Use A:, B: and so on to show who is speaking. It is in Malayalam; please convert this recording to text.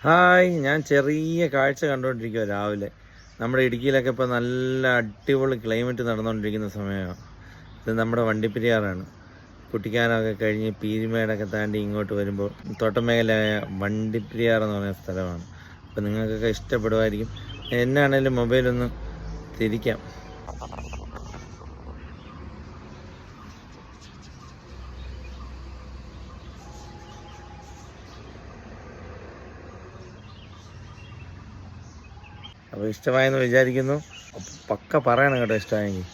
A: ഹായ്, ഞാൻ ചെറിയ കാഴ്ച കണ്ടുകൊണ്ടിരിക്കുക രാവിലെ. നമ്മുടെ ഇടുക്കിയിലൊക്കെ ഇപ്പോൾ നല്ല അടിപൊളി ക്ലൈമറ്റ് നടന്നുകൊണ്ടിരിക്കുന്ന സമയമാണ്. ഇത് നമ്മുടെ വണ്ടിപ്പെരിയാറാണ്. കുട്ടിക്കാനമൊക്കെ കഴിഞ്ഞ് പീരിമേടൊക്കെ താണ്ടി ഇങ്ങോട്ട് വരുമ്പോൾ തോട്ടമേഖലയായ വണ്ടിപ്പെരിയാർ എന്ന് പറയുന്ന സ്ഥലമാണ്. അപ്പോൾ നിങ്ങൾക്കൊക്കെ ഇഷ്ടപ്പെടുമായിരിക്കും. എന്നാണേലും മൊബൈലൊന്ന് തിരിക്കാം. അപ്പോൾ ഇഷ്ടമായെന്ന് വിചാരിക്കുന്നു. പക്ക പറയണം കേട്ടോ ഇഷ്ടമായെങ്കിൽ.